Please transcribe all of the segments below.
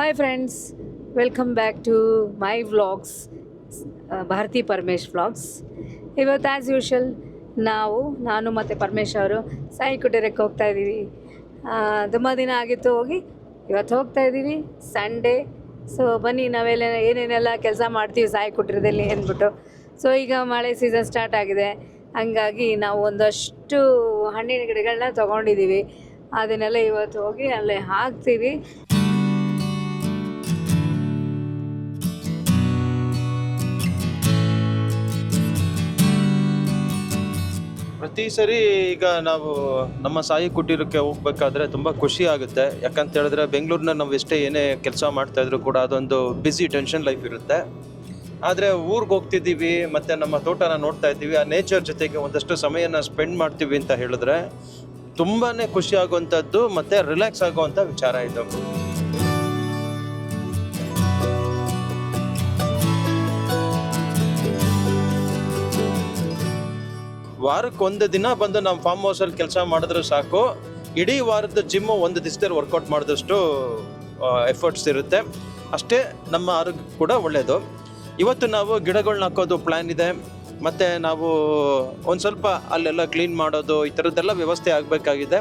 Hi friends, welcome back to my vlogs, Bharathi Paramesh vlogs. ಇವತ್ತು as usual ನಾನು ಮತ್ತು ಪರಮೇಶ್ ಅವರು ಸಾಯಿ ಕುಟೀರಕ್ಕೆ ಹೋಗ್ತಾ ಇದ್ದೀವಿ. ತುಂಬ ದಿನ ಆಗಿತ್ತು ಹೋಗಿ, ಇವತ್ತು ಹೋಗ್ತಾ ಇದ್ದೀವಿ, ಸಂಡೇ. ಸೊ ಬನ್ನಿ, ನಾವೆಲ್ಲ ಏನೇನೆಲ್ಲ ಕೆಲಸ ಮಾಡ್ತೀವಿ ಸಾಯಿ ಕುಟೀರದಲ್ಲಿ ಅಂದ್ಬಿಟ್ಟು. ಸೊ ಈಗ ಮಳೆ ಸೀಸನ್ ಸ್ಟಾರ್ಟ್ ಆಗಿದೆ, ಹಂಗಾಗಿ ನಾವು ಒಂದಷ್ಟು ಹಣ್ಣಿನ ಗಿಡಗಳನ್ನ ತೊಗೊಂಡಿದ್ದೀವಿ. ಅದನ್ನೆಲ್ಲ ಇವತ್ತು ಹೋಗಿ ಅಲ್ಲೇ ಹಾಕ್ತೀವಿ. ಪ್ರತಿ ಸರಿ ಈಗ ನಾವು ನಮ್ಮ ಸಾಯಿ ಕುಟೀರಕ್ಕೆ ಹೋಗ್ಬೇಕಾದ್ರೆ ತುಂಬ ಖುಷಿ ಆಗುತ್ತೆ. ಯಾಕಂತ ಹೇಳಿದ್ರೆ ಬೆಂಗಳೂರಿನ ನಾವು ಎಷ್ಟೇ ಏನೇ ಕೆಲಸ ಮಾಡ್ತಾ ಇದ್ರು ಕೂಡ ಅದೊಂದು ಬ್ಯುಸಿ ಟೆನ್ಷನ್ ಲೈಫ್ ಇರುತ್ತೆ. ಆದರೆ ಊರಿಗೆ ಹೋಗ್ತಿದ್ದೀವಿ ಮತ್ತು ನಮ್ಮ ತೋಟನ ನೋಡ್ತಾ ಇದ್ದೀವಿ, ಆ ನೇಚರ್ ಜೊತೆಗೆ ಒಂದಷ್ಟು ಸಮಯನ ಸ್ಪೆಂಡ್ ಮಾಡ್ತೀವಿ ಅಂತ ಹೇಳಿದ್ರೆ ತುಂಬಾ ಖುಷಿ ಆಗುವಂಥದ್ದು ಮತ್ತು ರಿಲ್ಯಾಕ್ಸ್ ಆಗುವಂಥ ವಿಚಾರ ಇದು. ವಾರಕ್ಕೆ ಒಂದು ದಿನ ಬಂದು ನಮ್ಮ ಫಾರ್ಮ್ ಹೌಸಲ್ಲಿ ಕೆಲಸ ಮಾಡಿದ್ರೆ ಸಾಕು, ಇಡೀ ವಾರದ ಜಿಮ್ಮು ಒಂದು ದಿವಸದಲ್ಲಿ ವರ್ಕೌಟ್ ಮಾಡಿದಷ್ಟು ಎಫರ್ಟ್ಸ್ ಇರುತ್ತೆ. ಅಷ್ಟೇ ನಮ್ಮ ಆರೋಗ್ಯ ಕೂಡ ಒಳ್ಳೆಯದು. ಇವತ್ತು ನಾವು ಗಿಡಗಳನ್ನ ಹಾಕೋದು ಪ್ಲ್ಯಾನ್ ಇದೆ, ಮತ್ತು ನಾವು ಒಂದು ಸ್ವಲ್ಪ ಅಲ್ಲೆಲ್ಲ ಕ್ಲೀನ್ ಮಾಡೋದು, ಈ ಥರದ್ದೆಲ್ಲ ವ್ಯವಸ್ಥೆ ಆಗಬೇಕಾಗಿದೆ.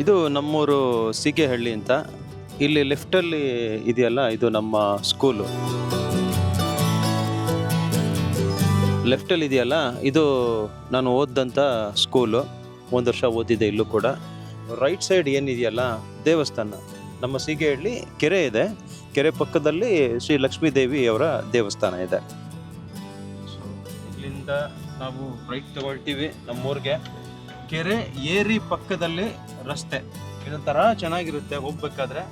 ಇದು ನಮ್ಮೂರು ಸೀಗೆಹಳ್ಳಿ ಅಂತ. ಇಲ್ಲಿ ಲೆಫ್ಟಲ್ಲಿ ಇದೆಯಲ್ಲ, ಇದು ನಮ್ಮ ಸ್ಕೂಲು. ಲೆಫ್ಟಲ್ಲಿ ಇದೆಯಲ್ಲ, ಇದು ನಾನು ಓದಿದಂಥ ಸ್ಕೂಲು. ಒಂದು ವರ್ಷ ಓದಿದೆ ಇಲ್ಲೂ ಕೂಡ. ರೈಟ್ ಸೈಡ್ ಏನಿದೆಯಲ್ಲ, ದೇವಸ್ಥಾನ. ನಮ್ಮ ಸೀಗೆಹಳ್ಳಿ ಕೆರೆ ಇದೆ, ಕೆರೆ ಪಕ್ಕದಲ್ಲಿ ಶ್ರೀ ಲಕ್ಷ್ಮೀ ದೇವಿ ಅವರ ದೇವಸ್ಥಾನ ಇದೆ. ಇಲ್ಲಿಂದ ನಾವು ರೈಟ್ ತಗೊಳ್ತೀವಿ ನಮ್ಮೂರಿಗೆ. ಕೆರೆ ಏರಿ ಪಕ್ಕದಲ್ಲಿ ರಸ್ತೆ. ಇದೊಂಥರ ಚೆನ್ನಾಗಿರುತ್ತೆ ಹೋಗ್ಬೇಕಾದ್ರೆ.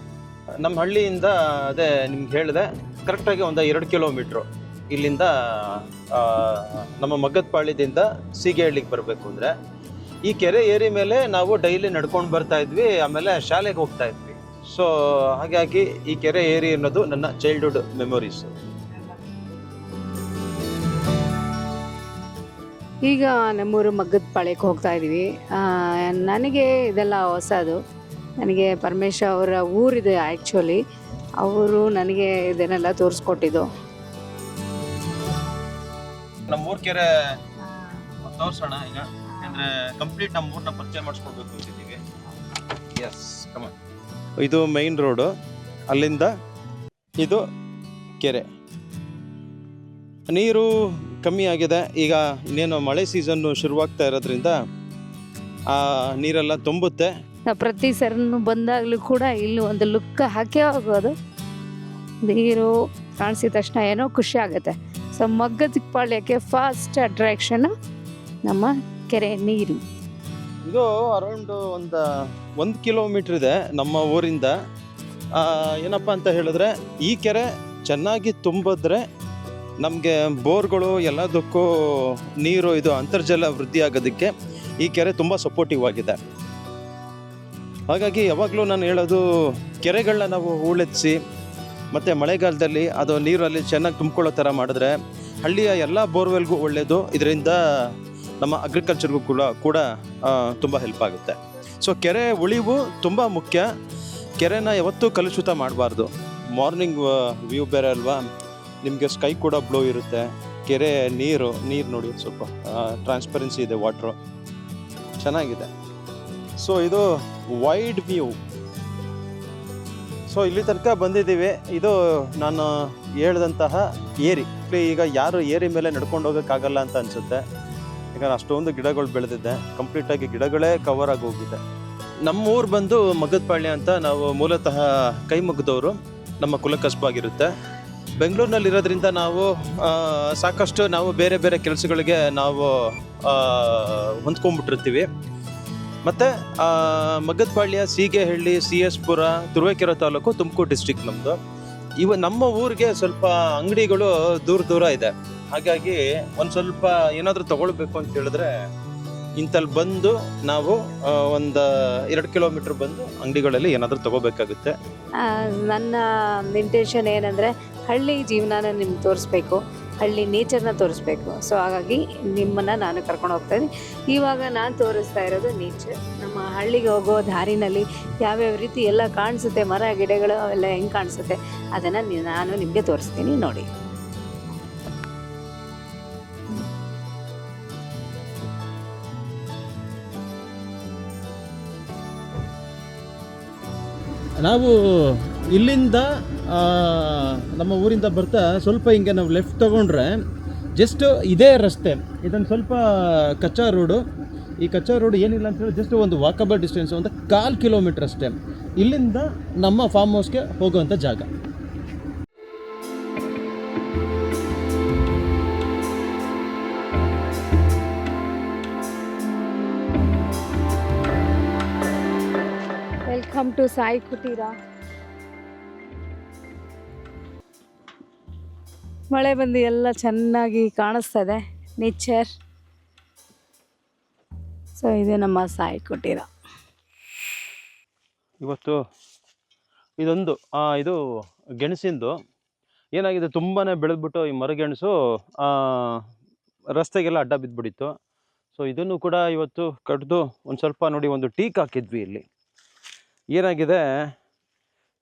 ನಮ್ಮ ಹಳ್ಳಿಯಿಂದ ಅದೇ ನಿಮ್ಗೆ ಹೇಳಿದೆ, ಕರೆಕ್ಟಾಗಿ ಒಂದು 2 ಕಿಲೋಮೀಟ್ರು ಇಲ್ಲಿಂದ ನಮ್ಮ ಮಗ್ಗದಪಾಳ್ಯದಿಂದ ಸೀಗೆಹಳ್ಳಿಗೆ ಬರಬೇಕು ಅಂದರೆ. ಈ ಕೆರೆ ಏರಿ ಮೇಲೆ ನಾವು ಡೈಲಿ ನಡ್ಕೊಂಡು ಬರ್ತಾ ಇದ್ವಿ, ಆಮೇಲೆ ಶಾಲೆಗೆ ಹೋಗ್ತಾ ಇದ್ವಿ. ಸೊ ಹಾಗಾಗಿ ಈ ಕೆರೆ ಏರಿ ಅನ್ನೋದು ನನ್ನ ಚೈಲ್ಡ್ಹುಡ್ ಮೆಮೊರೀಸ್. ಈಗ ನಮ್ಮೂರು ಮಗ್ಗದಪಾಳ್ಯಕ್ಕೆ ಹೋಗ್ತಾ ಇದ್ದೀವಿ. ನನಗೆ ಇದೆಲ್ಲ ಹೊಸದು. ನನಗೆ ಪರಮೇಶ್ ಅವರ ಊರಿದೆ ಆ್ಯಕ್ಚುಲಿ. ಅವರು ನನಗೆ ಇದನ್ನೆಲ್ಲ ತೋರಿಸ್ಕೊಟ್ಟಿದ್ದು. ನಮ್ಮೂರು ಕೆರೆ ತೋರಿಸೋಣ ಈಗ, ಯಾಕಂದರೆ ಕಂಪ್ಲೀಟ್ ನಮ್ಮ ಊರನ್ನ ಪರಿಚಯ ಮಾಡಿಸ್ಕೊಡ್ಬೇಕು ಅಂತಿದ್ದೀವಿ. ಎಸ್, ಕಮಾನ್. ಇದು ಮೈನ್ ರೋಡು, ಅಲ್ಲಿಂದ ಇದು ಕೆರೆ. ನೀರು ಕಮ್ಮಿ ಆಗಿದೆ ಈಗ, ಇನ್ನೇನು ಮಳೆ ಸೀಸನ್ನು ಶುರುವಾಗ್ತಾ ಇರೋದ್ರಿಂದ ಆ ನೀರೆಲ್ಲ ತುಂಬುತ್ತೆ. ಪ್ರತಿ ಸರನು ಬಂದಾಗಲೂ ಕೂಡ ಇಲ್ಲಿ ಒಂದು ಲುಕ್ ಹಾಕೇ ಹೋಗೋದು. ನೀರು ಕಾಣಿಸಿದ ತಕ್ಷಣ ಏನೋ ಖುಷಿ ಆಗುತ್ತೆ. ಸೊ ಮಗ್ಗದಪಾಳ್ಯಕ್ಕೆ ಫಾಸ್ಟ್ ಅಟ್ರಾಕ್ಷನ್ ನಮ್ಮ ಕೆರೆ ನೀರು. ಇದು ಅರೌಂಡ್ ಒಂದು ಕಿಲೋಮೀಟ್ರ್ ಇದೆ ನಮ್ಮ ಊರಿಂದ. ಏನಪ್ಪ ಅಂತ ಹೇಳಿದ್ರೆ, ಈ ಕೆರೆ ಚೆನ್ನಾಗಿ ತುಂಬಿದ್ರೆ ನಮಗೆ ಬೋರ್ಗಳು ಎಲ್ಲದಕ್ಕೂ ನೀರು, ಇದು ಅಂತರ್ಜಲ ವೃದ್ಧಿ ಆಗೋದಕ್ಕೆ ಈ ಕೆರೆ ತುಂಬ ಸಪೋರ್ಟಿವ್ ಆಗಿದೆ. ಹಾಗಾಗಿ ಯಾವಾಗಲೂ ನಾನು ಹೇಳೋದು, ಕೆರೆಗಳನ್ನ ನಾವು ಹೂಳೆತ್ತಿಸಿ ಮತ್ತು ಮಳೆಗಾಲದಲ್ಲಿ ಅದು ನೀರಲ್ಲಿ ಚೆನ್ನಾಗಿ ತುಂಬಿಕೊಳ್ಳೋ ಥರ ಮಾಡಿದ್ರೆ ಹಳ್ಳಿಯ ಎಲ್ಲ ಬೋರ್ವೆಲ್ಗೂ ಒಳ್ಳೆಯದು. ಇದರಿಂದ ನಮ್ಮ ಅಗ್ರಿಕಲ್ಚರ್ಗೂ ಕೂಡ ತುಂಬ ಹೆಲ್ಪ್ ಆಗುತ್ತೆ. ಸೊ ಕೆರೆ ಉಳಿವು ತುಂಬ ಮುಖ್ಯ. ಕೆರೆನ ಯಾವತ್ತೂ ಕಲುಷಿತ ಮಾಡಬಾರ್ದು. ಮಾರ್ನಿಂಗ್ ವ್ಯೂ ಬೇರೆ ಅಲ್ವಾ, ನಿಮಗೆ ಸ್ಕೈ ಕೂಡ ಬ್ಲೂ ಇರುತ್ತೆ. ಕೆರೆ ನೀರು ನೋಡಿ ಸ್ವಲ್ಪ ಟ್ರಾನ್ಸ್ಪರೆನ್ಸಿ ಇದೆ, ವಾಟ್ರು ಚೆನ್ನಾಗಿದೆ. ಸೊ ಇದು ವೈಡ್ ವ್ಯೂ. ಸೊ ಇಲ್ಲಿ ತನಕ ಬಂದಿದ್ದೀವಿ. ಇದು ನಾನು ಹೇಳಿದಂತಹ ಏರಿ. ಈಗ ಯಾರು ಏರಿ ಮೇಲೆ ನಡ್ಕೊಂಡು ಹೋಗೋಕ್ಕಾಗಲ್ಲ ಅಂತ ಅನಿಸುತ್ತೆ, ಯಾಕಂದ್ರೆ ಅಷ್ಟೊಂದು ಗಿಡಗಳು ಬೆಳೆದಿದೆ. ಕಂಪ್ಲೀಟಾಗಿ ಗಿಡಗಳೇ ಕವರ್ ಆಗಿ ಹೋಗಿದೆ. ನಮ್ಮ ಊರು ಬಂದು ಮಗ್ಗದಪಾಳ್ಯ ಅಂತ. ನಾವು ಮೂಲತಃ ಕೈ ಮುಗ್ದವರು, ನಮ್ಮ ಕುಲಕಸಬಾಗಿರುತ್ತೆ. ಬೆಂಗಳೂರಿನಲ್ಲಿರೋದ್ರಿಂದ ನಾವು ಸಾಕಷ್ಟು ನಾವು ಬೇರೆ ಬೇರೆ ಕೆಲಸಗಳಿಗೆ ನಾವು ಹೊಂದ್ಕೊಂಡ್ಬಿಟ್ಟಿರ್ತೀವಿ. ಮತ್ತು ಮಗ್ಗದಪಾಳ್ಯ, ಸೀಗೆಹಳ್ಳಿ, CS ಪುರ, ತುರುವೇಕೆರೆ ತಾಲೂಕು, ತುಮಕೂರು ಡಿಸ್ಟ್ರಿಕ್ಟ್ ನಮ್ಮದು. ನಮ್ಮ ಊರಿಗೆ ಸ್ವಲ್ಪ ಅಂಗಡಿಗಳು ದೂರ ಇದೆ. ಹಾಗಾಗಿ ಒಂದು ಸ್ವಲ್ಪ ಏನಾದರೂ ತೊಗೊಳ್ಬೇಕು ಅಂತ ಹೇಳಿದ್ರೆ ಇಂಥಲ್ಲಿ ಬಂದು ನಾವು ಒಂದು 2 ಕಿಲೋಮೀಟ್ರ್ ಬಂದು ಅಂಗಡಿಗಳಲ್ಲಿ ಏನಾದರೂ ತೊಗೋಬೇಕಾಗುತ್ತೆ. ನನ್ನ ಇಂಟೆನ್ಷನ್ ಏನಂದರೆ, ಹಳ್ಳಿ ಜೀವನನ ನಿಮ್ಗೆ ತೋರಿಸ್ಬೇಕು. ಹಳ್ಳಿ ನೇಚರ್ನ ತೋರಿಸ್ಬೇಕು. ಸೊ ಹಾಗಾಗಿ ನಿಮ್ಮನ್ನು ನಾನು ಕರ್ಕೊಂಡು ಹೋಗ್ತಾಯಿದ್ದೀನಿ. ಇವಾಗ ನಾನು ತೋರಿಸ್ತಾ ಇರೋದು ನೇಚರ್. ನಮ್ಮ ಹಳ್ಳಿಗೆ ಹೋಗೋ ದಾರಿನಲ್ಲಿ ಯಾವ್ಯಾವ ರೀತಿ ಎಲ್ಲ ಕಾಣಿಸುತ್ತೆ, ಮರ ಗಿಡಗಳು ಅವೆಲ್ಲ ಹೆಂಗೆ ಕಾಣಿಸುತ್ತೆ ಅದನ್ನು ನಾನು ನಿಮಗೆ ತೋರಿಸ್ತೀನಿ ನೋಡಿ. ನಾವು ಇಲ್ಲಿಂದ ನಮ್ಮ ಊರಿಂದ ಬರ್ತಾ ಸ್ವಲ್ಪ ಹಿಂಗೆ ನಾವು ಲೆಫ್ಟ್ ತೊಗೊಂಡ್ರೆ ಜಸ್ಟ್ ಇದೇ ರಸ್ತೆ. ಇದೊಂದು ಸ್ವಲ್ಪ ಕಚ್ಚಾ ರೋಡು. ಈ ಕಚ್ಚಾ ರೋಡ್ ಏನಿಲ್ಲ ಅಂತ ಹೇಳಿ ಜಸ್ಟ್ ಒಂದು ವಾಕಬಲ್ ಡಿಸ್ಟೆನ್ಸ್, ಒಂದು 1/4 ಕಿಲೋಮೀಟ್ರ್ ಅಷ್ಟೇ ಇಲ್ಲಿಂದ ನಮ್ಮ ಫಾರ್ಮ್ ಹೌಸ್ಗೆ ಹೋಗುವಂಥ ಜಾಗ. Welcome to Sai Kuteera. ಮಳೆ ಬಂದು ಎಲ್ಲ ಚೆನ್ನಾಗಿ ಕಾಣಿಸ್ತಾ ಇದೆ ನೇಚರ್. ಸೊ ಇದು ನಮ್ಮ ಸಾಯಿ ಕುಟೀರ. ಇವತ್ತು ಇದೊಂದು ಇದು ಗೆಣಸಿಂದು ಏನಾಗಿದೆ, ತುಂಬಾ ಬೆಳೆದ್ಬಿಟ್ಟು ಈ ಮರಗೆಣಸು ರಸ್ತೆಗೆಲ್ಲ ಅಡ್ಡ ಬಿದ್ದುಬಿಟ್ಟಿತ್ತು. ಸೊ ಇದನ್ನು ಕೂಡ ಇವತ್ತು ಕಡ್ದು ಒಂದು ಸ್ವಲ್ಪ ನೋಡಿ ಒಂದು ಟೀಕ್ ಹಾಕಿದ್ವಿ. ಇಲ್ಲಿ ಏನಾಗಿದೆ,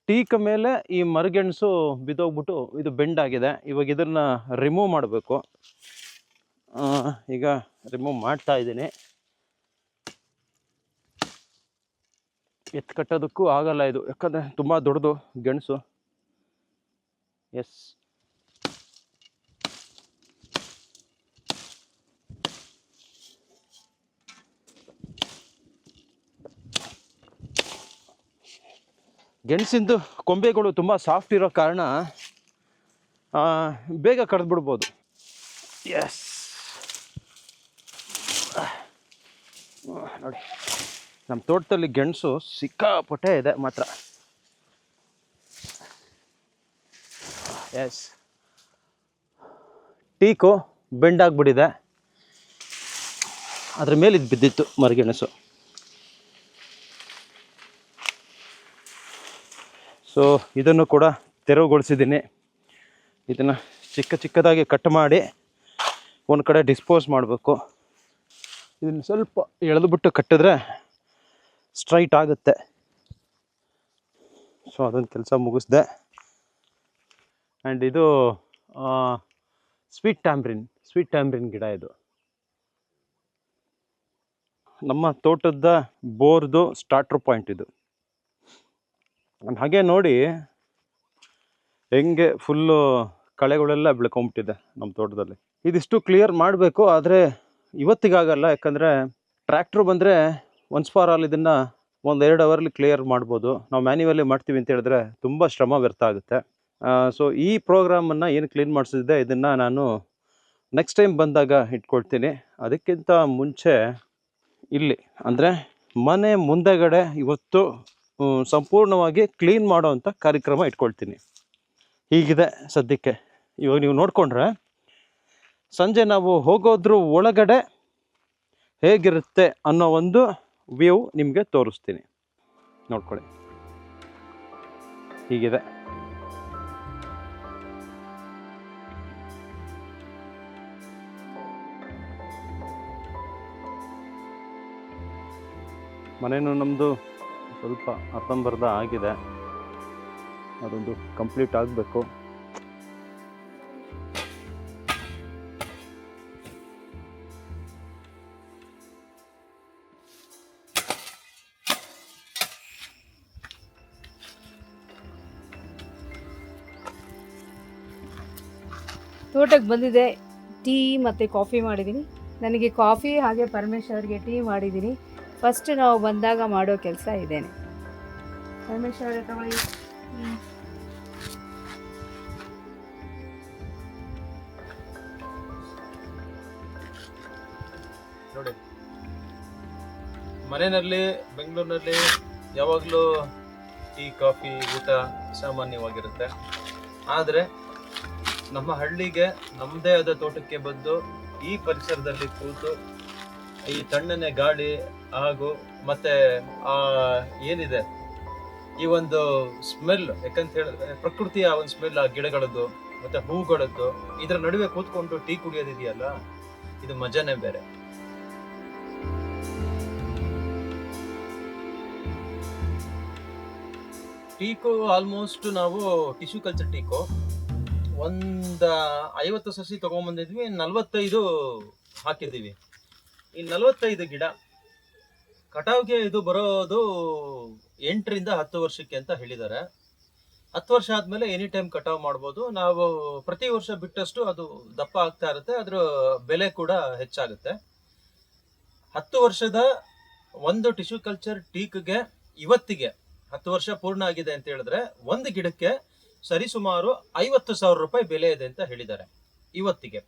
ಟೀಕ್ ಮೇಲೆ ಈ ಮರಗೆಣಸು ಬಿದ್ದೋಗ್ಬಿಟ್ಟು ಇದು ಬೆಂಡಾಗಿದೆ. ಇವಾಗ ಇದನ್ನು ರಿಮೂವ್ ಮಾಡಬೇಕು. ಈಗ ರಿಮೂವ್ ಮಾಡ್ತಾ ಇದ್ದೀನಿ. ಎತ್ತು ಕಟ್ಟೋದಕ್ಕೂ ಆಗಲ್ಲ ಇದು, ಯಾಕಂದರೆ ತುಂಬ ದೊಡ್ಡದು ಗೆಣಸು. ಎಸ್, ಗೆಣಸಿಂದು ಕೊಂಬೆಗಳು ತುಂಬ ಸಾಫ್ಟ್ ಇರೋ ಕಾರಣ ಬೇಗ ಕಡ್ದುಬಿಡ್ಬೋದು. ಎಸ್, ನೋಡಿ ನಮ್ಮ ತೋಟದಲ್ಲಿ ಗೆಣಸು ಸಿಕ್ಕಾಪಟ್ಟೆ ಇದೆ ಮಾತ್ರ. ಎಸ್, ಟೀಕು ಬೆಂಡಾಗ್ಬಿಟ್ಟಿದೆ, ಅದ್ರ ಮೇಲೆ ಇದು ಬಿದ್ದಿತ್ತು ಮರಗೆಣಸು. ಸೊ ಇದನ್ನು ಕೂಡ ತೆರವುಗೊಳಿಸಿದ್ದೀನಿ. ಇದನ್ನು ಚಿಕ್ಕದಾಗಿ ಕಟ್ ಮಾಡಿ ಒಂದು ಕಡೆ ಡಿಸ್ಪೋಸ್ ಮಾಡಬೇಕು. ಇದನ್ನು ಸ್ವಲ್ಪ ಎಳೆದುಬಿಟ್ಟು ಕಟ್ಟಿದ್ರೆ ಸ್ಟ್ರೈಟ್ ಆಗುತ್ತೆ. ಸೊ ಅದೊಂದು ಕೆಲಸ ಮುಗಿಸ್ದೆ. ಆ್ಯಂಡ್ ಇದು ಸ್ವೀಟ್ ಟ್ಯಾಮ್ರಿನ್ ಗಿಡ. ಇದು ನಮ್ಮ ತೋಟದ ಬೋರ್ದು ಸ್ಟಾರ್ಟರ್ ಪಾಯಿಂಟ್ ಇದು. ಹಾಗೆ ನೋಡಿ ಹೆಂಗೆ ಫುಲ್ಲು ಕಳೆಗಳೆಲ್ಲ ಬೆಳ್ಕೊಂಬಿಟ್ಟಿದೆ ನಮ್ಮ ತೋಟದಲ್ಲಿ. ಇದಿಷ್ಟು ಕ್ಲಿಯರ್ ಮಾಡಬೇಕು, ಆದರೆ ಇವತ್ತಿಗಾಗಲ್ಲ. ಯಾಕಂದರೆ ಟ್ರ್ಯಾಕ್ಟ್ರು ಬಂದರೆ ಒನ್ಸ್ ಫಾರ್ ಆಲ್ ಇದನ್ನು 1-2 ಅವರ್ಲಿ ಕ್ಲಿಯರ್ ಮಾಡ್ಬೋದು. ನಾವು ಮ್ಯಾನ್ಯುವಲ್ಲಿ ಮಾಡ್ತೀವಿ ಅಂತ ಹೇಳಿದ್ರೆ ತುಂಬ ಶ್ರಮ ವ್ಯರ್ಥ ಆಗುತ್ತೆ. ಸೊ ಈ ಪ್ರೋಗ್ರಾಮನ್ನು ಏನು ಕ್ಲೀನ್ ಮಾಡಿಸಿದ್ದೆ ಇದನ್ನು ನಾನು ನೆಕ್ಸ್ಟ್ ಟೈಮ್ ಬಂದಾಗ ಇಟ್ಕೊಳ್ತೀನಿ. ಅದಕ್ಕಿಂತ ಮುಂಚೆ ಇಲ್ಲಿ ಅಂದರೆ ಮನೆ ಮುಂದೆಗಡೆ ಇವತ್ತು ಸಂಪೂರ್ಣವಾಗಿ ಕ್ಲೀನ್ ಮಾಡೋವಂಥ ಕಾರ್ಯಕ್ರಮ ಇಟ್ಕೊಳ್ತೀನಿ. ಹೀಗಿದೆ ಸದ್ಯಕ್ಕೆ. ಇವಾಗ ನೀವು ನೋಡಿಕೊಂಡ್ರೆ ಸಂಜೆ ನಾವು ಹೋಗೋದ್ರ ಒಳಗಡೆ ಹೇಗಿರುತ್ತೆ ಅನ್ನೋ ಒಂದು ವ್ಯೂ ನಿಮಗೆ ತೋರಿಸ್ತೀನಿ. ನೋಡ್ಕೊಳ್ಳಿ, ಹೀಗಿದೆ. ಮನೇನು ನಮ್ಮದು ಸ್ವಲ್ಪ ಅರ್ಧಂಬರ್ಧ ಆಗಿದೆ, ಅದೊಂದು ಕಂಪ್ಲೀಟ್ ಆಗಬೇಕು. ತೋಟಕ್ಕೆ ಬಂದಿದೆ, ಟೀ ಮತ್ತು ಕಾಫಿ ಮಾಡಿದ್ದೀನಿ. ನನಗೆ ಕಾಫಿ ಹಾಗೆ ಪರಮೇಶ್ ಅವರಿಗೆ ಟೀ ಮಾಡಿದ್ದೀನಿ. ಫಸ್ಟ್ ನಾವು ಬಂದಾಗ ಮಾಡೋ ಕೆಲಸ ಇದೇನೆ. ಪರಮೇಶ್ ಅವರೇ ತಗೊಳ್ಳಿ. ನೋಡಿ, ಮನೆಯಲ್ಲಿ ಬೆಂಗಳೂರಿನಲ್ಲಿ ಯಾವಾಗಲೂ ಟೀ ಕಾಫಿ ಊಟ ಸಾಮಾನ್ಯವಾಗಿರುತ್ತೆ. ಆದರೆ ನಮ್ಮ ಹಳ್ಳಿಗೆ ನಮ್ಮದೇ ಆದ ತೋಟಕ್ಕೆ ಬಂದು ಈ ಪರಿಸರದಲ್ಲಿ ಕೂತು ಈ ತಣ್ಣನೆ ಗಾಳಿ ಹಾಗೂ ಮತ್ತೆ ಏನಿದೆ ಈ ಒಂದು ಸ್ಮೆಲ್, ಯಾಕಂತ ಹೇಳಿದ್ರೆ ಪ್ರಕೃತಿಯ ಒಂದು ಸ್ಮೆಲ್, ಆ ಗಿಡಗಳದ್ದು ಮತ್ತೆ ಹೂಗಳದ್ದು, ಇದರ ನಡುವೆ ಕೂತ್ಕೊಂಡು ಟೀ ಕುಡಿಯೋದಿದೆಯಲ್ಲ, ಇದು ಮಜಾನೇ ಬೇರೆ. ಟೀಕು ಆಲ್ಮೋಸ್ಟ್ ನಾವು ಟಿಶ್ಯೂ ಕಲ್ಚರ್ ಟೀಕು ಒಂದು 50 ಸಸಿ ತಗೊಂಡ್ಬಂದಿದ್ವಿ, 45 ಹಾಕಿದ್ದೀವಿ. ಈ 45 ಗಿಡ ಕಟಾವ್ಗೆ ಇದು ಬರೋದು 8ರಿಂದ 10 ವರ್ಷಕ್ಕೆ ಅಂತ ಹೇಳಿದ್ದಾರೆ. 10 ವರ್ಷ ಆದ್ಮೇಲೆ ಎನಿ ಟೈಮ್ ಕಟಾವ್ ಮಾಡ್ಬೋದು. ನಾವು ಪ್ರತಿ ವರ್ಷ ಬಿಟ್ಟಷ್ಟು ಅದು ದಪ್ಪ ಆಗ್ತಾ ಇರುತ್ತೆ, ಅದ್ರ ಬೆಲೆ ಕೂಡ ಹೆಚ್ಚಾಗುತ್ತೆ. 10 ವರ್ಷದ ಒಂದು ಟಿಶ್ಯೂ ಕಲ್ಚರ್ ಟೀಕ್ಗೆ ಇವತ್ತಿಗೆ 10 ವರ್ಷ ಪೂರ್ಣ ಆಗಿದೆ ಅಂತ ಹೇಳಿದ್ರೆ ಒಂದು ಗಿಡಕ್ಕೆ ಸರಿಸುಮಾರು 50,000 ರೂಪಾಯಿ ಬೆಲೆ ಇದೆ ಅಂತ ಹೇಳಿದ್ದಾರೆ ಇವತ್ತಿಗೆ.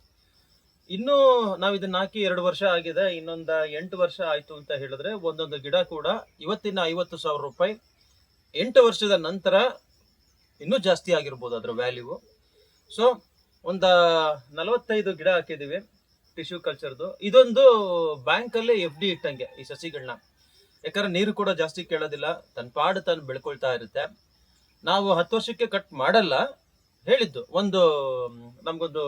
ಇನ್ನು ನಾವು ಇದನ್ನ ಹಾಕಿ 2 ವರ್ಷ ಆಗಿದೆ, ಇನ್ನೊಂದು 8 ವರ್ಷ ಆಯ್ತು ಅಂತ ಹೇಳಿದ್ರೆ ಒಂದೊಂದು ಗಿಡ ಕೂಡ ಇವತ್ತಿನ 50,000 ರೂಪಾಯಿ 8 ವರ್ಷದ ನಂತರ ಇನ್ನೂ ಜಾಸ್ತಿ ಆಗಿರ್ಬೋದು ಅದರ ವ್ಯಾಲ್ಯೂ. ಸೊ ಒಂದು 45 ಗಿಡ ಹಾಕಿದ್ದೀವಿ ಟಿಶ್ಯೂ ಕಲ್ಚರ್ದು. ಇದೊಂದು ಬ್ಯಾಂಕಲ್ಲೇ FD ಇಟ್ಟಂಗೆ ಈ ಸಸಿಗಳನ್ನ, ಯಾಕಂದ್ರೆ ನೀರು ಕೂಡ ಜಾಸ್ತಿ ಕೇಳೋದಿಲ್ಲ, ತನ್ನ ಪಾಡು ತಾನು ಬೆಳ್ಕೊಳ್ತಾ ಇರುತ್ತೆ. ನಾವು 10 ವರ್ಷಕ್ಕೆ ಕಟ್ ಮಾಡಲ್ಲ, ಹೇಳಿದ್ದು ಒಂದು ನಮ್ಗೊಂದು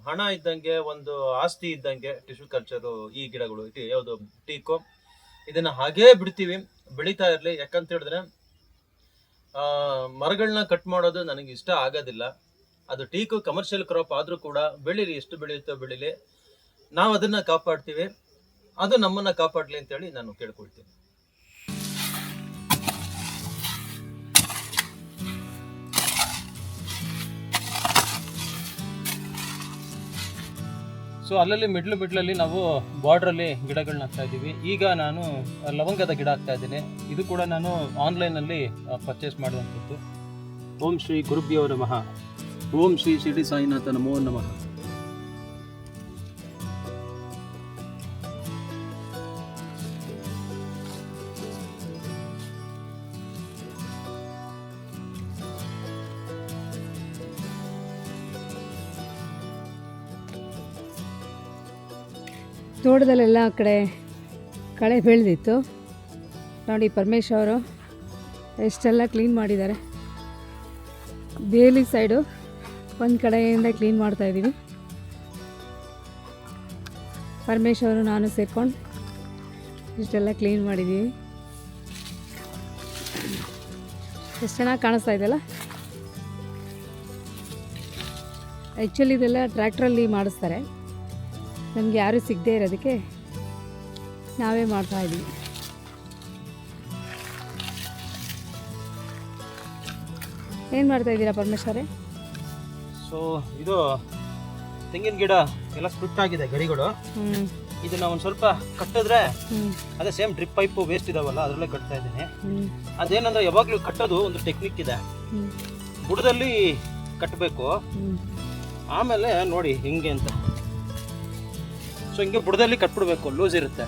ಹಣ ಇದ್ದಂಗೆ, ಒಂದು ಆಸ್ತಿ ಇದ್ದಂಗೆ ಟಿಶ್ಯೂ ಕಲ್ಚರು ಈ ಗಿಡಗಳು, ಯಾವುದು ಟೀಕೋ, ಇದನ್ನ ಹಾಗೇ ಬಿಡ್ತೀವಿ, ಬೆಳೀತಾ ಇರಲಿ. ಯಾಕಂತ ಹೇಳಿದ್ರೆ ಮರಗಳನ್ನ ಕಟ್ ಮಾಡೋದು ನನಗೆ ಇಷ್ಟ ಆಗೋದಿಲ್ಲ. ಅದು ಟೀಕು ಕಮರ್ಷಿಯಲ್ ಕ್ರಾಪ್ ಆದ್ರೂ ಕೂಡ ಬೆಳೀಲಿ, ಎಷ್ಟು ಬೆಳೆಯುತ್ತೋ ಬೆಳೀಲಿ, ನಾವು ಅದನ್ನ ಕಾಪಾಡ್ತೀವಿ, ಅದು ನಮ್ಮನ್ನ ಕಾಪಾಡ್ಲಿ ಅಂತೇಳಿ ನಾನು ಕೇಳ್ಕೊಳ್ತೀನಿ. ಸೊ ಅಲ್ಲಲ್ಲಿ ಮಿಡ್ಲಲ್ಲಿ ನಾವು ಬಾರ್ಡ್ರಲ್ಲಿ ಗಿಡಗಳನ್ನ ಹಾಕ್ತಾ ಇದ್ದೀವಿ. ಈಗ ನಾನು ಲವಂಗದ ಗಿಡ ಹಾಕ್ತಾ ಇದ್ದೀನಿ. ಇದು ಕೂಡ ನಾನು ಆನ್ಲೈನಲ್ಲಿ ಪರ್ಚೇಸ್ ಮಾಡುವಂಥದ್ದು. ಓಂ ಶ್ರೀ ಗುರುಭ್ಯೋ ನಮಃ. ಓಂ ಶ್ರೀ ಶಿರಡಿ ಸಾಯಿನಾಥ ನಮೋ ನಮಃ. ತೋಟದಲ್ಲೆಲ್ಲ ಆ ಕಡೆ ಕಳೆ ಬೆಳೆದಿತ್ತು ನೋಡಿ. ಪರಮೇಶ್ ಅವರು ಎಷ್ಟೆಲ್ಲ ಕ್ಲೀನ್ ಮಾಡಿದ್ದಾರೆ. ಬೇಲಿ ಸೈಡು ಒಂದು ಕಡೆಯಿಂದ ಕ್ಲೀನ್ ಮಾಡ್ತಾಯಿದ್ದೀವಿ. ಪರಮೇಶ್ ಅವರು ನಾನು ಸೇರ್ಕೊಂಡು ಇಷ್ಟೆಲ್ಲ ಕ್ಲೀನ್ ಮಾಡಿದ್ದೀವಿ. ಎಷ್ಟು ಚೆನ್ನಾಗಿ ಕಾಣಿಸ್ತಾ ಇದೆಯಲ್ಲ. ಆ್ಯಕ್ಚುಲಿ ಇದೆಲ್ಲ ಟ್ರ್ಯಾಕ್ಟ್ರಲ್ಲಿ ಮಾಡಿಸ್ತಾರೆ, ನಮಗೆ ಯಾರೂ ಸಿಗದೇ ಇರೋದಕ್ಕೆ ನಾವೇ ಮಾಡ್ತಾಯಿದ್ದೀವಿ. ಏನು ಮಾಡ್ತಾಯಿದ್ದೀರಾ ಪರಮೇಶ್ವರೇ? ಸೊ ಇದು ತೆಂಗಿನ ಗಿಡ ಎಲ್ಲ ಸ್ಪ್ಲಿಟ್ ಆಗಿದೆ ಗರಿಗಳು. ಇದನ್ನ ಒಂದು ಸ್ವಲ್ಪ ಕಟ್ಟಿದ್ರೆ ಅದೇ ಸೇಮ್ ಡ್ರಿಪ್ ಪೈಪು ವೇಸ್ಟ್ ಇದಾವಲ್ಲ ಅದರಲ್ಲೇ ಕಟ್ತಾ ಇದ್ದೀನಿ. ಅದೇನಂದ್ರೆ ಯಾವಾಗಲೂ ಕಟ್ಟೋದು ಒಂದು ಟೆಕ್ನಿಕ್ ಇದೆ. ಬುಡದಲ್ಲಿ ಕಟ್ಟಬೇಕು, ಆಮೇಲೆ ನೋಡಿ ಹಿಂಗೆ ಅಂತ. ಸೊ ಹಿಂಗೆ ಬುಡದಲ್ಲಿ ಕಟ್ಬಿಡ್ಬೇಕು, ಲೂಸ್ ಇರುತ್ತೆ.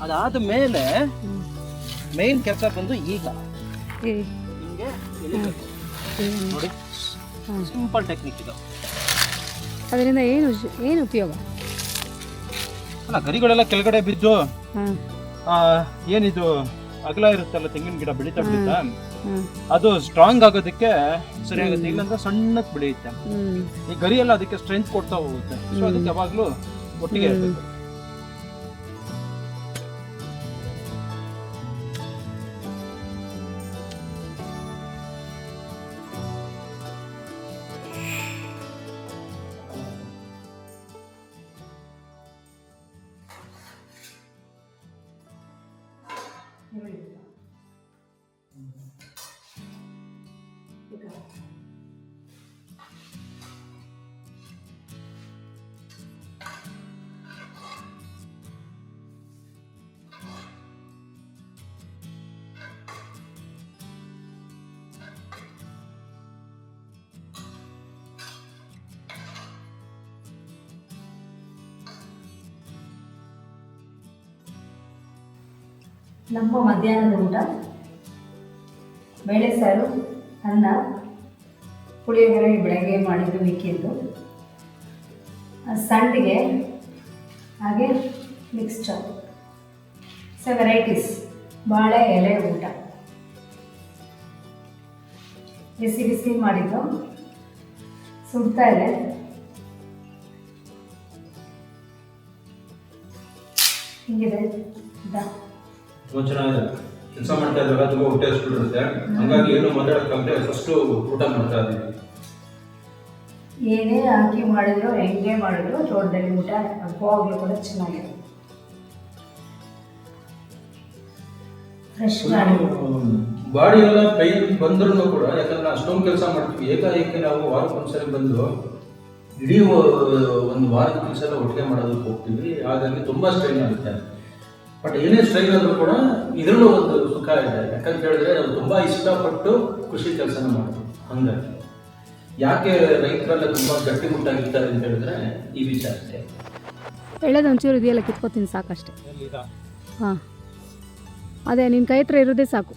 ಅದಾದ ಮೇಲೆ ಮೇನ್ ಕೆಲಸ ಬಂದು ಈಗ ಹಿಂಗೆ ನೋಡಿ, ಸಿಂಪಲ್ ಟೆಕ್ನಿಕ್ ಇದು. ಅದರಿಂದ ಏನು ಉಪಯೋಗ? ಅಲ್ಲ, ಗರಿಗಳೆಲ್ಲ ಕೆಳಗಡೆ ಬಿದ್ದು ಏನಿದು ಅಗಲ ಇರುತ್ತಲ್ಲ ತೆಂಗಿನ ಗಿಡ ಬೆಳೀತಾ ಬೆಳೀತಾ ಅದು ಸ್ಟ್ರಾಂಗ್ ಆಗೋದಕ್ಕೆ ಸರಿ ಆಗುತ್ತೆ. ಇಲ್ಲಾಂದ್ರೆ ಸಣ್ಣಕ್ಕೆ ಬೆಳೆಯುತ್ತೆ. ಈ ಗರಿ ಎಲ್ಲ ಅದಕ್ಕೆ ಸ್ಟ್ರೆಂತ್ ಕೊಡ್ತಾ ಹೋಗುತ್ತೆ. ಸೊ ಅದಕ್ಕೆ ಯಾವಾಗ್ಲೂ ಒಟ್ಟಿಗೆ ಇರಬೇಕು. ನಮ್ಮ ಮಧ್ಯಾಹ್ನದ ಊಟ ಬೇಳೆ ಸಾರು, ಅನ್ನ, ಪುಳಿಯೋಗರೆ ಬೆಳಗ್ಗೆ ಮಾಡಿದ್ದು ಮಿಕ್ಕಿದ್ದು, ಸಂಡಿಗೆ, ಹಾಗೆ ಮಿಕ್ಸ್ಚರ್. ಸೊ ವೆರೈಟೀಸ್, ಬಾಳೆ ಎಲೆ ಊಟ. ಬಿಸಿ ಬಿಸಿ ಮಾಡಿದ್ದು ಸುಡ್ತಾ ಇದೆ. ಹಿಂಗಿದೆ ತುಂಬ ಚೆನ್ನಾಗಿದೆ. ಕೆಲಸ ಮಾಡ್ತಾ ಇದ್ದಾಗ ತುಂಬ ಹೊಟ್ಟೆ ಹಸ್ಬಿಟ್ಟಿರುತ್ತೆ, ಹಂಗಾಗಿ ಏನು ಮಾತಾಡೋಕ್ಕಾಗದೆ ಫಸ್ಟು ಊಟ ಮಾಡ್ತಾ ಇದ್ದೀವಿ. ಏನೇ ಹಾಕಿ ಮಾಡಿದ್ರು ಹೆಂಗೆ ಮಾಡಿದ್ರು ತೋಟದಲ್ಲಿ ಊಟ ಅವಾಗಲೂ ಕೂಡ ಚೆನ್ನಾಗಿದೆ. ಫ್ರೆಶ್ ಮಾಡಿ ಬಾಡಿ ಎಲ್ಲ ಪೈನ್ ಬಂದ್ರೂ ಕೂಡ, ಯಾಕಂದ್ರೆ ಅಷ್ಟೊಂದು ಕೆಲಸ ಮಾಡ್ತೀವಿ, ಏಕಾಏಕಿ ನಾವು ವಾರಕ್ಕೊಂದ್ಸರಿ ಬಂದು ಇಡೀ ಒಂದು ವಾರದ ಕೆಲಸ ಎಲ್ಲ ಒಟ್ಟಿಗೆ ಮಾಡೋದಕ್ಕೆ ಹೋಗ್ತೀವಿ. ಹಾಗಾಗಿ ತುಂಬ ಸ್ಟ್ರೈನ್ ಆಗುತ್ತೆ. ಬಟ್ ಏನೇ ಸ್ಟ್ರೈನ್ ಆದರೂ ಕೂಡ ಇದರಲ್ಲೂ ಒಂದು ಸುಖ ಇದೆ. ಯಾಕಂತ ಹೇಳಿದ್ರೆ ನಾವು ತುಂಬ ಇಷ್ಟಪಟ್ಟು ಕೃಷಿ ಕೆಲಸನ ಮಾಡ್ತೀವಿ. ಹಂಗಾಗಿ ಯಾಕೆ ರೈತರೆಲ್ಲ ತುಂಬ ಗಟ್ಟಿಮುಟ್ಟಾಗಿರ್ತಾರೆ ಅಂತ ಹೇಳಿದ್ರೆ ಈ ವಿಚಾರಕ್ಕೆ. ಎಳೆದು ಒಂಚೂರು ಇದೆಯಲ್ಲ ಕಿತ್ಕೋತೀನಿ ಸಾಕಷ್ಟೆ. ಹಾಂ, ಅದೇ ನಿನ್ನ ಕೈ ಹತ್ರ ಇರೋದೇ ಸಾಕು.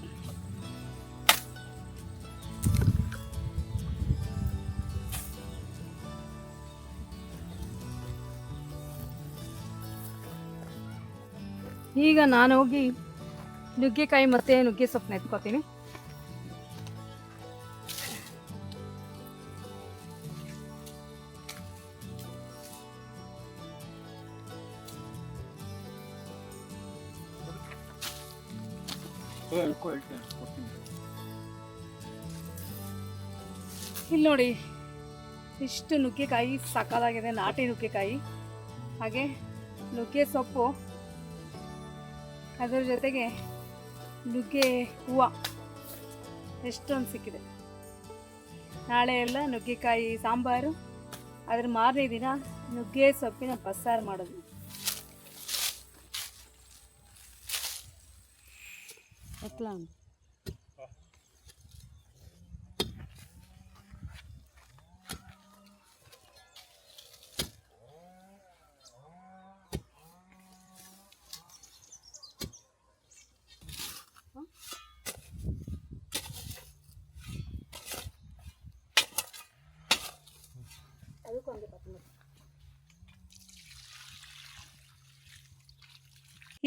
ಈಗ ನಾನು ಹೋಗಿ ನುಗ್ಗೆಕಾಯಿ ಮತ್ತು ನುಗ್ಗೆ ಸೊಪ್ಪನ್ನ ಎತ್ಕೋತೀನಿ. ಇಲ್ಲಿ ನೋಡಿ, ಇಷ್ಟು ನುಗ್ಗೆಕಾಯಿ ಸಕ್ಕತ್ತಾಗಿದೆ, ನಾಟಿ ನುಗ್ಗೆಕಾಯಿ. ಹಾಗೆ ನುಗ್ಗೆ ಸೊಪ್ಪು, ಅದರ ಜೊತೆಗೆ ನುಗ್ಗೆ ಹೂವು ಎಷ್ಟೊಂದು ಸಿಕ್ಕಿದೆ. ನಾಳೆ ಎಲ್ಲ ನುಗ್ಗೆಕಾಯಿ ಸಾಂಬಾರು, ಅದ್ರ ಮಾರನೇ ದಿನ ನುಗ್ಗೆ ಸೊಪ್ಪಿನ ಬಸ್ಸಾರು ಮಾಡೋದು.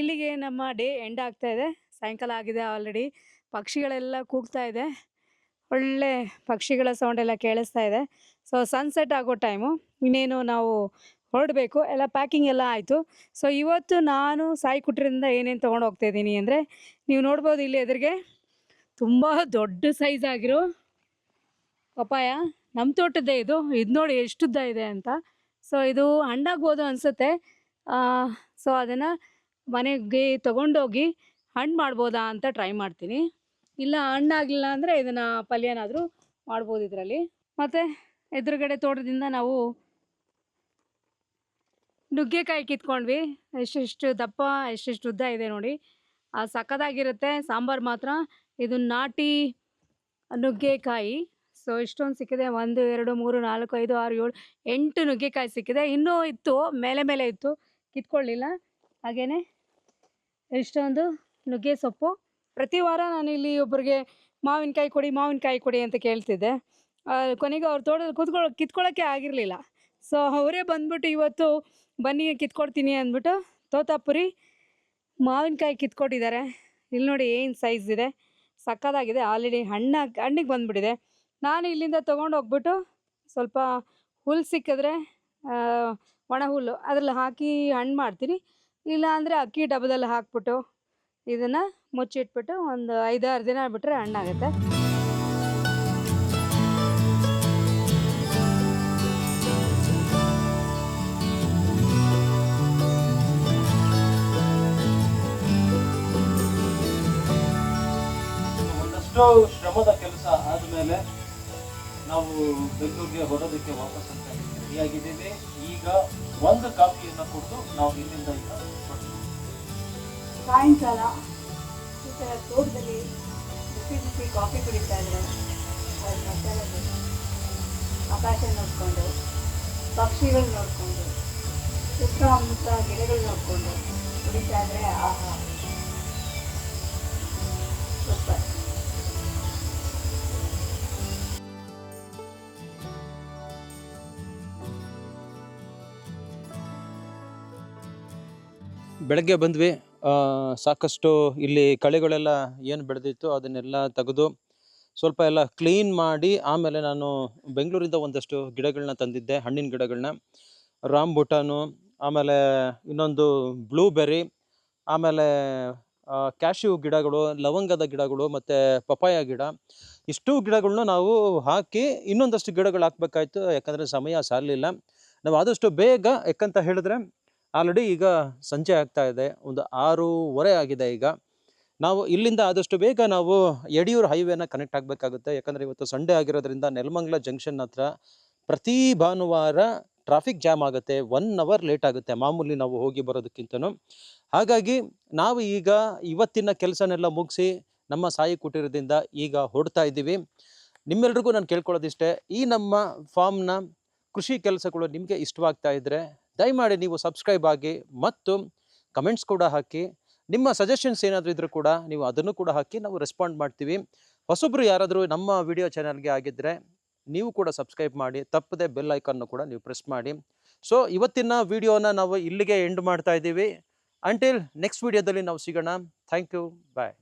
ಇಲ್ಲಿಗೆ ನಮ್ಮ ಡೇ ಎಂಡ್ ಆಗ್ತಾ ಇದೆ. ಸಾಯಂಕಾಲ ಆಗಿದೆ ಆಲ್ರೆಡಿ. ಪಕ್ಷಿಗಳೆಲ್ಲ ಕೂಗ್ತಾ ಇದೆ, ಒಳ್ಳೆ ಪಕ್ಷಿಗಳ ಸೌಂಡ್ ಎಲ್ಲ ಕೇಳಿಸ್ತಾ ಇದೆ. ಸೊ ಸನ್ಸೆಟ್ ಆಗೋ ಟೈಮು. ಇನ್ನೇನು ನಾವು ಹೊರಡಬೇಕು. ಎಲ್ಲ ಪ್ಯಾಕಿಂಗ್ ಎಲ್ಲ ಆಯಿತು. ಸೊ ಇವತ್ತು ನಾನು ಸಾಯಿಕುಟ್ರಿಂದ ಏನೇನು ತೊಗೊಂಡು ಹೋಗ್ತಾ ಇದ್ದೀನಿ ಅಂದರೆ, ನೀವು ನೋಡ್ಬೋದು ಇಲ್ಲಿ ಎದುರಿಗೆ ತುಂಬ ದೊಡ್ಡ ಸೈಜ್ ಆಗಿರೋ ಪಪಾಯ. ನಮ್ಮ ತೋಟದ್ದೇ ಇದು. ಇದು ನೋಡಿ ಎಷ್ಟುದ್ದ ಇದೆ ಅಂತ. ಸೊ ಇದು ಹಣ್ಣಾಗ್ಬೋದು ಅನಿಸುತ್ತೆ. ಸೊ ಅದನ್ನು ಮನೆಗೆ ತೊಗೊಂಡೋಗಿ ಹಣ್ಣು ಮಾಡ್ಬೋದಾ ಅಂತ ಟ್ರೈ ಮಾಡ್ತೀನಿ. ಇಲ್ಲ ಹಣ್ಣಾಗಲಿಲ್ಲ ಅಂದರೆ ಇದನ್ನು ಪಲ್ಯನಾದರೂ ಮಾಡ್ಬೋದು ಇದರಲ್ಲಿ. ಮತ್ತು ಎದುರುಗಡೆ ತೋಟದಿಂದ ನಾವು ನುಗ್ಗೆಕಾಯಿ ಕಿತ್ಕೊಂಡ್ವಿ. ಎಷ್ಟೆಷ್ಟು ದಪ್ಪ, ಎಷ್ಟೆಷ್ಟು ಉದ್ದ ಇದೆ ನೋಡಿ. ಸಕ್ಕತ್ತಾಗಿರುತ್ತೆ ಸಾಂಬಾರು ಮಾತ್ರ. ಇದು ನಾಟಿ ನುಗ್ಗೆಕಾಯಿ. ಸೊ ಇಷ್ಟೊಂದು ಸಿಕ್ಕಿದೆ. 1 2 3 4 5 6 7 8 ನುಗ್ಗೆಕಾಯಿ ಸಿಕ್ಕಿದೆ. ಇನ್ನೂ ಇತ್ತು, ಮೇಲೆ ಇತ್ತು, ಕಿತ್ಕೊಳ್ಳಿಲ್ಲ. ಹಾಗೆಯೇ ಇಷ್ಟೊಂದು ನುಗ್ಗೆ ಸೊಪ್ಪು. ಪ್ರತಿ ವಾರ ನಾನು ಇಲ್ಲಿ ಒಬ್ಬರಿಗೆ ಮಾವಿನಕಾಯಿ ಕೊಡಿ ಅಂತ ಕೇಳ್ತಿದ್ದೆ. ಕೊನೆಗೆ ಅವ್ರ ತೋಟದಲ್ಲಿ ಕಿತ್ಕೊಳ್ಳೋಕ್ಕೆ ಆಗಿರಲಿಲ್ಲ. ಸೊ ಅವರೇ ಬಂದ್ಬಿಟ್ಟು ಇವತ್ತು ಬನ್ನಿ ಕಿತ್ಕೊಡ್ತೀನಿ ಅಂದ್ಬಿಟ್ಟು ತೋತಾಪುರಿ ಮಾವಿನಕಾಯಿ ಕಿತ್ಕೊಟ್ಟಿದ್ದಾರೆ. ಇಲ್ಲಿ ನೋಡಿ ಏನು ಸೈಜ್ ಇದೆ, ಸಕ್ಕತ್ತಾಗಿದೆ. ಆಲ್ರೆಡಿ ಹಣ್ಣಿಗೆ ಬಂದುಬಿಟ್ಟಿದೆ. ನಾನು ಇಲ್ಲಿಂದ ತೊಗೊಂಡು ಹೋಗ್ಬಿಟ್ಟು ಸ್ವಲ್ಪ ಹುಲ್ಲು ಸಿಕ್ಕಿದ್ರೆ, ಒಣ ಹುಲ್ಲು ಅದ್ರಲ್ಲಿ ಹಾಕಿ ಹಣ್ಣು ಮಾಡ್ತೀನಿ. ಇಲ್ಲ ಅಂದರೆ ಅಕ್ಕಿ ಡಬ್ಬದಲ್ಲಿ ಹಾಕ್ಬಿಟ್ಟು ಇದನ್ನು ಮುಚ್ಚಿಟ್ಬಿಟ್ಟು ಒಂದು 5-6 ದಿನ ಬಿಟ್ಟರೆ ಹಣ್ಣಾಗುತ್ತೆ. ಒಂದಷ್ಟು ಶ್ರಮದ ಕೆಲಸ ಆದಮೇಲೆ ನಾವು ಬೆಂಗಳೂರಿಗೆ ಹೊರಡೋದಕ್ಕೆ ವಾಪಸ್ ಅಂತ ರೆಡಿಯಾಗಿದ್ದೇವೆ. ಈಗ ಒಂದು ಕಾಫಿಯನ್ನು ಕುಡಿದು ನಾವು ಇಲ್ಲಿಂದ ಈಗ ಸಾಯಂಕಾಲ ಈ ಥರ ತೋಟದಲ್ಲಿ ಬಿಸಿ ಕಾಫಿ ಕುಡಿತಾ ಇದ್ರೆ, ಆಕಾಶ ನೋಡಿಕೊಂಡು, ಪಕ್ಷಿಗಳು ನೋಡಿಕೊಂಡು, ಸುತ್ತಮುತ್ತ ಗಿಡಗಳು ನೋಡಿಕೊಂಡು ಕುಡಿತಾ ಇದ್ರೆ ಆಹಾ ಸೂಪರ್. ಬೆಳಗ್ಗೆ ಬಂದ್ವಿ. ಸಾಕಷ್ಟು ಇಲ್ಲಿ ಕಳೆಗಳೆಲ್ಲ ಏನು ಬೆಳೆದಿತ್ತು ಅದನ್ನೆಲ್ಲ ತೆಗೆದು ಸ್ವಲ್ಪ ಎಲ್ಲ ಕ್ಲೀನ್ ಮಾಡಿ ಆಮೇಲೆ ನಾನು ಬೆಂಗಳೂರಿಂದ ಒಂದಷ್ಟು ಗಿಡಗಳನ್ನ ತಂದಿದ್ದೆ, ಹಣ್ಣಿನ ಗಿಡಗಳನ್ನ. ರಾಂಬುಟಾನು, ಆಮೇಲೆ ಇನ್ನೊಂದು ಬ್ಲೂಬೆರ್ರಿ, ಆಮೇಲೆ ಕ್ಯಾಶ್ಯೂ ಗಿಡಗಳು, ಲವಂಗದ ಗಿಡಗಳು ಮತ್ತು ಪಪಾಯ ಗಿಡ. ಇಷ್ಟು ಗಿಡಗಳ್ನ ನಾವು ಹಾಕಿ ಇನ್ನೊಂದಷ್ಟು ಗಿಡಗಳು ಹಾಕಬೇಕಾಯ್ತು, ಯಾಕಂದರೆ ಸಮಯ ಸಾಲಲಿಲ್ಲ. ನಾವು ಆದಷ್ಟು ಬೇಗ, ಯಾಕಂತ ಹೇಳಿದ್ರೆ ಆಲ್ರೆಡಿ ಈಗ ಸಂಜೆ ಆಗ್ತಾ ಇದೆ, ಒಂದು 6:30 ಆಗಿದೆ ಈಗ. ನಾವು ಇಲ್ಲಿಂದ ಆದಷ್ಟು ಬೇಗ ನಾವು ಯಡಿಯೂರು ಹೈವೇನ ಕನೆಕ್ಟ್ ಆಗಬೇಕಾಗುತ್ತೆ. ಯಾಕಂದರೆ ಇವತ್ತು ಸಂಡೇ ಆಗಿರೋದ್ರಿಂದ ನೆಲಮಂಗಲ ಜಂಕ್ಷನ್ ಹತ್ರ ಪ್ರತಿ ಭಾನುವಾರ ಟ್ರಾಫಿಕ್ ಜಾಮ್ ಆಗುತ್ತೆ, 1 ಅವರ್ ಲೇಟ್ ಆಗುತ್ತೆ ಮಾಮೂಲಿ ನಾವು ಹೋಗಿ ಬರೋದಕ್ಕಿಂತನೂ. ಹಾಗಾಗಿ ನಾವು ಈಗ ಇವತ್ತಿನ ಕೆಲಸನೆಲ್ಲ ಮುಗಿಸಿ ನಮ್ಮ ಸಾಯಿ ಕುಟೀರದಿಂದ ಈಗ ಹೊರಡ್ತಾ ಇದ್ದೀವಿ. ನಿಮ್ಮೆಲ್ರಿಗೂ ನಾನು ಕೇಳ್ಕೊಳ್ಳೋದಿಷ್ಟೇ, ಈ ನಮ್ಮ ಫಾರ್ಮ್ನ ಕೃಷಿ ಕೆಲಸಗಳು ನಿಮಗೆ ಇಷ್ಟವಾಗ್ತಾ ಇದ್ದರೆ ದಯಮಾಡಿ ನೀವು ಸಬ್ಸ್ಕ್ರೈಬ್ ಆಗಿ ಮತ್ತು ಕಮೆಂಟ್ಸ್ ಕೂಡ ಹಾಕಿ. ನಿಮ್ಮ ಸಜೆಷನ್ಸ್ ಏನಾದರೂ ಇದ್ದರೂ ಕೂಡ ನೀವು ಅದನ್ನು ಕೂಡ ಹಾಕಿ, ನಾವು ರೆಸ್ಪಾಂಡ್ ಮಾಡ್ತೀವಿ. ಹೊಸೊಬ್ಬರು ಯಾರಾದರೂ ನಮ್ಮ ವಿಡಿಯೋ ಚಾನಲ್ಗೆ ಆಗಿದ್ದರೆ ನೀವು ಕೂಡ ಸಬ್ಸ್ಕ್ರೈಬ್ ಮಾಡಿ, ತಪ್ಪದೆ ಬೆಲ್ ಐಕಾನ್ನು ಕೂಡ ನೀವು ಪ್ರೆಸ್ ಮಾಡಿ. ಸೊ ಇವತ್ತಿನ ವಿಡಿಯೋನ ನಾವು ಇಲ್ಲಿಗೆ ಎಂಡ್ ಮಾಡ್ತಾ ಇದ್ದೀವಿ. ಅಂಟಿಲ್ ನೆಕ್ಸ್ಟ್ ವಿಡಿಯೋದಲ್ಲಿ ನಾವು ಸಿಗೋಣ. Thank you, bye.